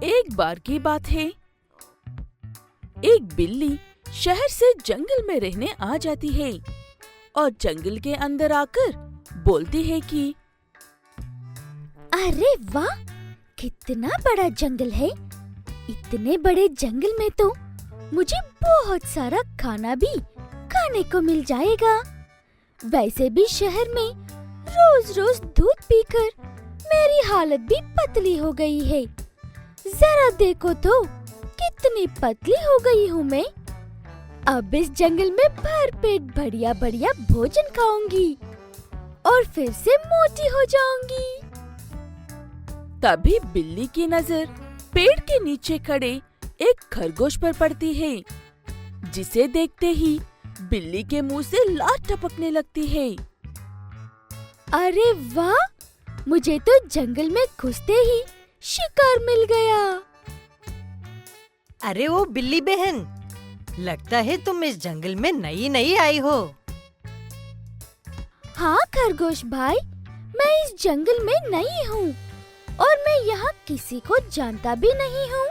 एक बार की बात है, एक बिल्ली शहर से जंगल में रहने आ जाती है और जंगल के अंदर आकर बोलती है कि अरे वाह, कितना बड़ा जंगल है। इतने बड़े जंगल में तो मुझे बहुत सारा खाना भी खाने को मिल जाएगा। वैसे भी शहर में रोज रोज दूध पीकर मेरी हालत भी पतली हो गई है। जरा देखो तो कितनी पतली हो गई हूँ मैं। अब इस जंगल में भरपेट बढ़िया बढ़िया भोजन खाऊंगी और फिर से मोटी हो जाऊंगी। तभी बिल्ली की नजर पेड़ के नीचे खड़े एक खरगोश पर पड़ती है, जिसे देखते ही बिल्ली के मुंह से लार टपकने लगती है। अरे वाह, मुझे तो जंगल में घुसते ही शिकार मिल गया। अरे ओ बिल्ली बहन, लगता है तुम इस जंगल में नई नई आई हो। हाँ खरगोश भाई, मैं इस जंगल में नई हूँ और मैं यहाँ किसी को जानता भी नहीं हूँ।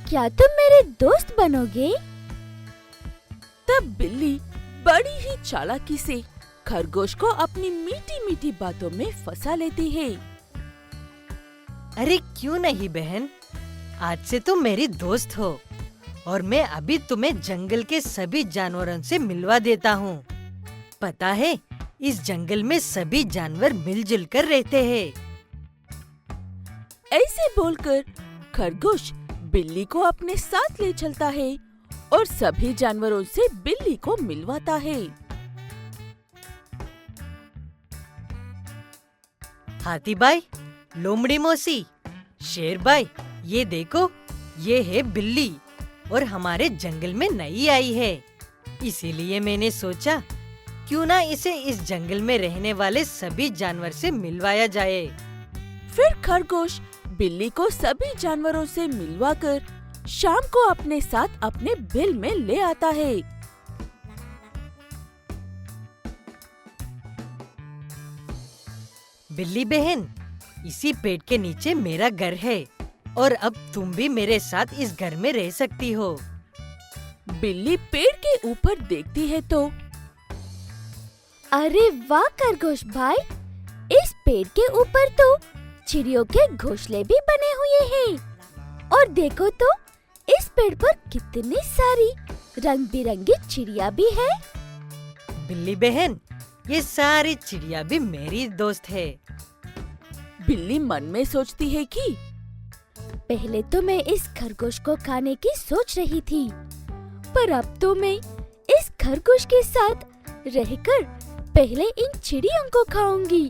क्या तुम मेरे दोस्त बनोगे? तब बिल्ली बड़ी ही चालाकी से खरगोश को अपनी मीठी मीठी बातों में फंसा लेती है। अरे क्यों नहीं बहन, आज से तुम मेरी दोस्त हो और मैं अभी तुम्हें जंगल के सभी जानवरों से मिलवा देता हूँ। पता है, इस जंगल में सभी जानवर मिलजुल कर रहते हैं। ऐसे बोलकर खरगोश बिल्ली को अपने साथ ले चलता है और सभी जानवरों से बिल्ली को मिलवाता है। हाथी भाई, लोमड़ी मौसी, शेर भाई, ये देखो, ये है बिल्ली और हमारे जंगल में नई आई है। इसीलिए मैंने सोचा क्यों ना इसे इस जंगल में रहने वाले सभी जानवर से मिलवाया जाए। फिर खरगोश बिल्ली को सभी जानवरों से मिलवाकर शाम को अपने साथ अपने बिल में ले आता है। बिल्ली बहन, इसी पेड़ के नीचे मेरा घर है और अब तुम भी मेरे साथ इस घर में रह सकती हो। बिल्ली पेड़ के ऊपर देखती है तो अरे वाह खरगोश भाई, इस पेड़ के ऊपर तो चिड़ियों के घोंसले भी बने हुए हैं और देखो तो इस पेड़ पर कितनी सारी रंग बिरंगी चिड़िया भी है। बिल्ली बहन, ये सारी चिड़िया भी मेरी दोस्त है। बिल्ली मन में सोचती है कि पहले तो मैं इस खरगोश को खाने की सोच रही थी, पर अब तो मैं इस खरगोश के साथ रहकर पहले इन चिड़ियों को खाऊंगी।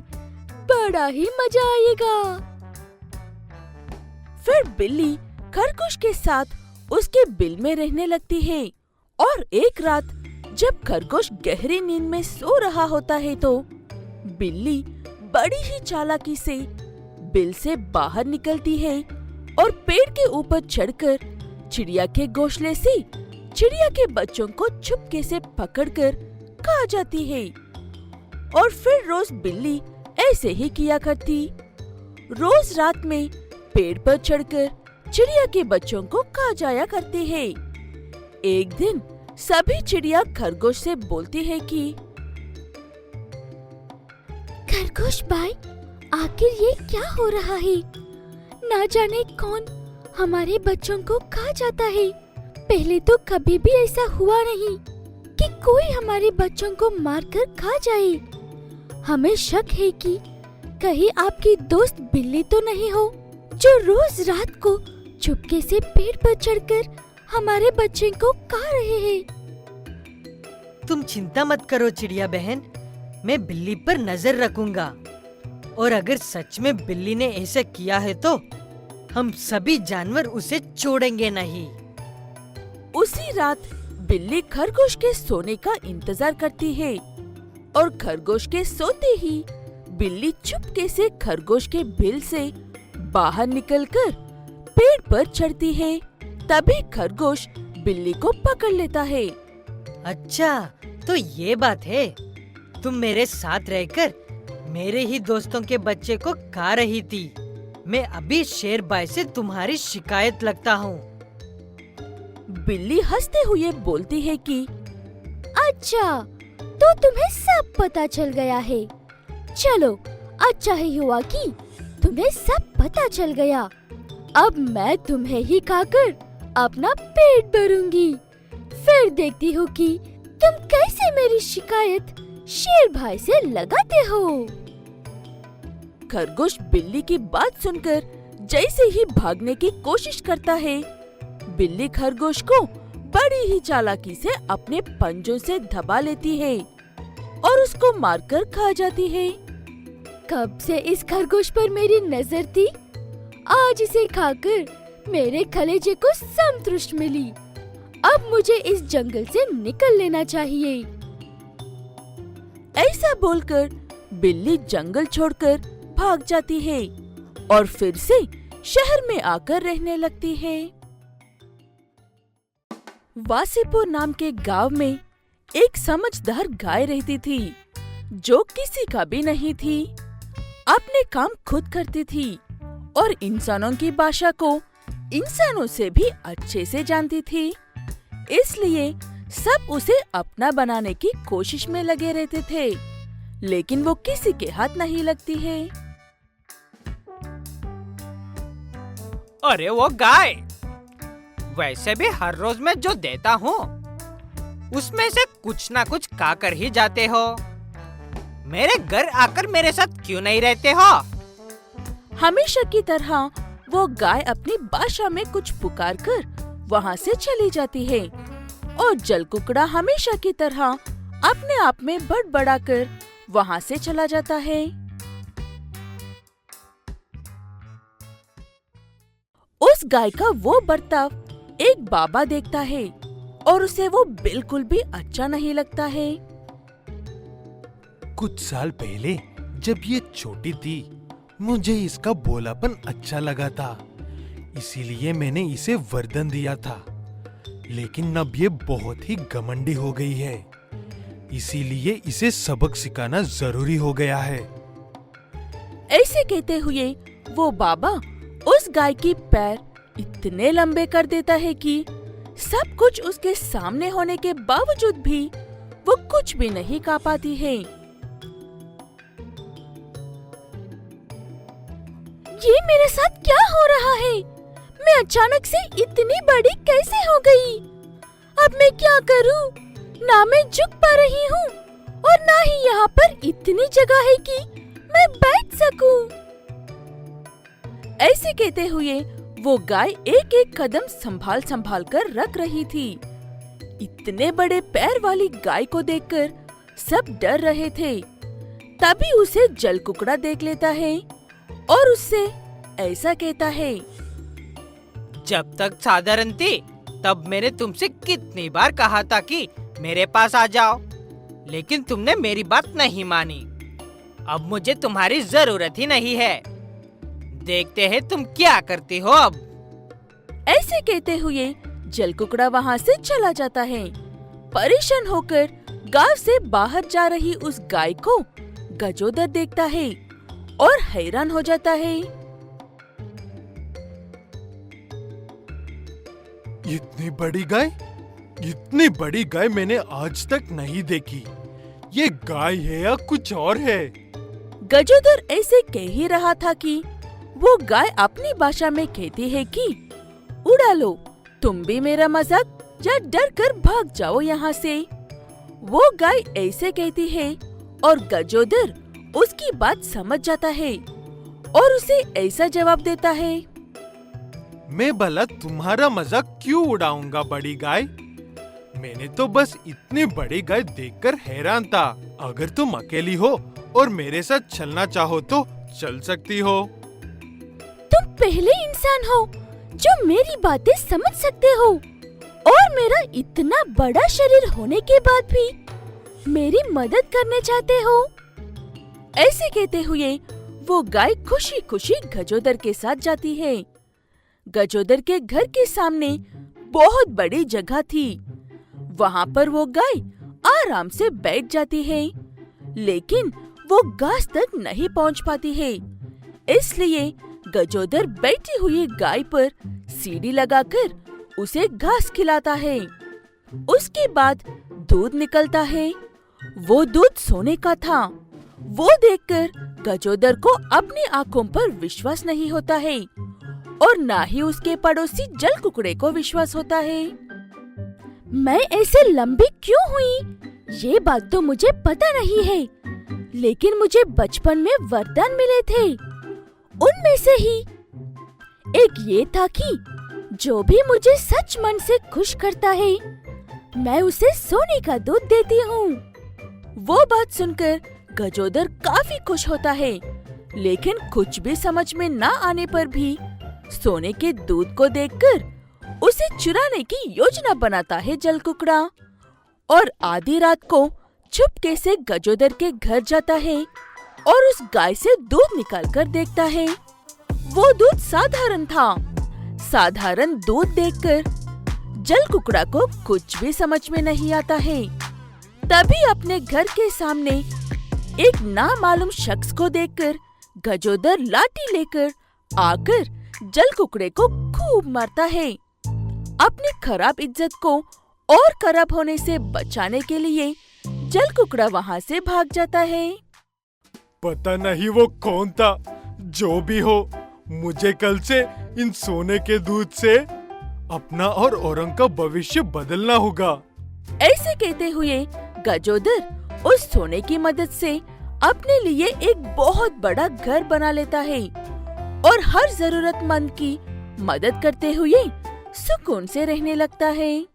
बड़ा ही मजा आएगा। फिर बिल्ली खरगोश के साथ उसके बिल में रहने लगती है और एक रात जब खरगोश गहरी नींद में सो रहा होता है तो बिल्ली बड़ी ही चालाकी से बिल से बाहर निकलती है और पेड़ के ऊपर चढ़कर चिड़िया के घोंसले से चिड़िया के बच्चों को चुपके से पकड़कर खा जाती है। और फिर रोज बिल्ली ऐसे ही किया करती। रोज रात में पेड़ पर चढ़कर चिड़िया के बच्चों को खा जाया करती है। एक दिन सभी चिड़िया खरगोश से बोलती है कि खरगोश भाई, आखिर ये क्या हो रहा है? ना जाने कौन हमारे बच्चों को खा जाता है। पहले तो कभी भी ऐसा हुआ नहीं कि कोई हमारे बच्चों को मारकर खा जाए। हमें शक है कि कहीं आपकी दोस्त बिल्ली तो नहीं हो जो रोज रात को चुपके से पेड़ पर चढ़कर हमारे बच्चे को खा रहे हैं। तुम चिंता मत करो चिड़िया बहन, मैं बिल्ली पर नजर रखूंगा और अगर सच में बिल्ली ने ऐसा किया है तो हम सभी जानवर उसे छोड़ेंगे नहीं। उसी रात बिल्ली खरगोश के सोने का इंतजार करती है और खरगोश के सोते ही बिल्ली चुपके से खरगोश के बिल से बाहर निकलकर पेड़ पर चढ़ती है। तभी खरगोश बिल्ली को पकड़ लेता है। अच्छा, तो ये बात है, तुम मेरे साथ रहकर मेरे ही दोस्तों के बच्चे को खा रही थी। मैं अभी शेर भाई से तुम्हारी शिकायत लगता हूँ। बिल्ली हंसते हुए बोलती है कि अच्छा, तो तुम्हें सब पता चल गया है। चलो, अच्छा ही हुआ कि तुम्हें सब पता चल गया। अब मैं तुम्हें ही खाकर अपना पेट भरूंगी। फिर देखती हूँ कि तुम कैसे मेरी शिकायत शेर भाई से लगाते हो। खरगोश बिल्ली की बात सुनकर जैसे ही भागने की कोशिश करता है, बिल्ली खरगोश को बड़ी ही चालाकी से अपने पंजों से दबा लेती है और उसको मारकर खा जाती है। कब से इस खरगोश पर मेरी नजर थी, आज इसे खाकर मेरे कलेजे को संतुष्टि मिली। अब मुझे इस जंगल से निकल लेना चाहिए। ऐसा बोलकर बिल्ली जंगल छोड़कर भाग जाती है और फिर से शहर में आकर रहने लगती है। वासीपुर नाम के गांव में एक समझदार गाय रहती थी, जो किसी का भी नहीं थी। अपने काम खुद करती थी और इंसानों की भाषा को इंसानों से भी अच्छे से जानती थी। इसलिए सब उसे अपना बनाने की कोशिश में लगे रहते थे, लेकिन वो किसी के हाथ नहीं लगती है। अरे वो गाय, वैसे भी हर रोज मैं जो देता हूँ उसमें से कुछ ना कुछ खाकर ही जाते हो। मेरे घर आकर मेरे साथ क्यों नहीं रहते हो? हमेशा की तरह वो गाय अपनी भाषा में कुछ पुकार कर वहाँ से चली जाती है और जलकुकड़ा हमेशा की तरह अपने आप में बड़बड़ा कर वहाँ से चला जाता है। उस गाय का वो बर्ताव एक बाबा देखता है और उसे वो बिल्कुल भी अच्छा नहीं लगता है। कुछ साल पहले जब ये छोटी थी, मुझे इसका बोलापन अच्छा लगा था, इसीलिए मैंने इसे वरदान दिया था। लेकिन अब ये बहुत ही घमंडी हो गई है, इसीलिए इसे सबक सिखाना जरूरी हो गया है। ऐसे कहते हुए वो बाबा उस गाय की पैर इतने लंबे कर देता है कि सब कुछ उसके सामने होने के बावजूद भी वो कुछ भी नहीं खा पाती है। ये मेरे साथ क्या हो रहा है? मैं अचानक से इतनी बड़ी कैसे हो गई? अब मैं क्या करूं? ना मैं झुक पा रही हूँ और ना ही यहाँ पर इतनी जगह है कि मैं बैठ सकूं। ऐसे कहते हुए वो गाय एक एक कदम संभाल संभाल कर रख रही थी। इतने बड़े पैर वाली गाय को देखकर सब डर रहे थे। तभी उसे जलकुकड़ा देख लेता है और उससे ऐसा कहता है, जब तक साधारण थी तब मैंने तुमसे कितनी बार कहा था कि मेरे पास आ जाओ, लेकिन तुमने मेरी बात नहीं मानी। अब मुझे तुम्हारी जरूरत ही नहीं है। देखते हैं तुम क्या करती हो अब। ऐसे कहते हुए जलकुकड़ा वहाँ से चला जाता है। परेशान होकर गांव से बाहर जा रही उस गाय को गजोदर देखता है और हैरान हो जाता है। इतनी बड़ी गाय मैंने आज तक नहीं देखी। ये गाय है या कुछ और है? गजोदर ऐसे कह ही रहा था कि वो गाय अपनी भाषा में कहती है कि उड़ा लो, तुम भी मेरा मजाक या डर कर भाग जाओ यहाँ से। वो गाय ऐसे कहती है और गजोदर उसकी बात समझ जाता है और उसे ऐसा जवाब देता है, मैं भला तुम्हारा मजाक क्यों उड़ाऊंगा बड़ी गाय? मैंने तो बस इतनी बड़ी गाय देखकर हैरान था। अगर तुम अकेली हो और मेरे साथ चलना चाहो तो चल सकती हो। तुम पहले इंसान हो जो मेरी बातें समझ सकते हो और मेरा इतना बड़ा शरीर होने के बाद भी मेरी मदद करने चाहते हो। ऐसे कहते हुए वो गाय खुशी खुशी गजोदर के साथ जाती है। गजोदर के घर के सामने बहुत बड़ी जगह थी। वहाँ पर वो गाय आराम से बैठ जाती है, लेकिन वो घास तक नहीं पहुँच पाती है। इसलिए गजोदर बैठी हुई गाय पर सीढ़ी लगाकर उसे घास खिलाता है। उसके बाद दूध निकलता है। वो दूध सोने का था। वो देखकर गजोदर को अपनी आंखों पर विश्वास नहीं होता है और ना ही उसके पड़ोसी जल कुकड़े को विश्वास होता है। मैं ऐसे लंबी क्यों हुई, ये बात तो मुझे पता नहीं है, लेकिन मुझे बचपन में वरदान मिले थे। उनमें से ही एक ये था कि जो भी मुझे सच मन से खुश करता है, मैं उसे सोने का दूध देती हूँ। वो बात सुनकर गजोदर काफी खुश होता है, लेकिन कुछ भी समझ में ना आने पर भी सोने के दूध को देखकर उसे चुराने की योजना बनाता है जल कुकड़ा और आधी रात को चुपके से गजोदर के घर जाता है और उस गाय से दूध निकालकर देखता है। वो दूध साधारण था। साधारण दूध देखकर जल कुकड़ा को कुछ भी समझ में नहीं आता है। तभी अपने घर के सामने एक नामालूम शख्स को देखकर गजोदर लाठी लेकर आकर जल कुकड़े को खूब मारता है। अपनी खराब इज्जत को और खराब होने से बचाने के लिए जल कुकड़ा वहाँ से भाग जाता है। पता नहीं वो कौन था, जो भी हो, मुझे कल से इन सोने के दूध से अपना और औरों का भविष्य बदलना होगा। ऐसे कहते हुए गजोदर उस सोने की मदद से अपने लिए एक बहुत बड़ा घर बना लेता है और हर जरूरतमंद की मदद करते हुए सुकून से रहने लगता है।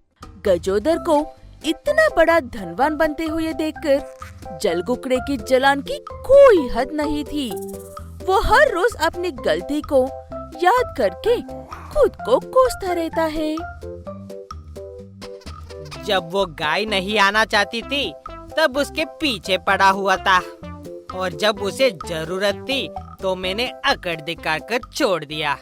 गजोदर को इतना बड़ा धनवान बनते हुए देखकर जल कुकड़े की जलन की कोई हद नहीं थी। वो हर रोज अपनी गलती को याद करके खुद को कोसता रहता है। जब वो गाय नहीं आना चाहती थी तब उसके पीछे पड़ा हुआ था और जब उसे जरूरत थी तो मैंने अकड़ दिखाकर छोड़ दिया।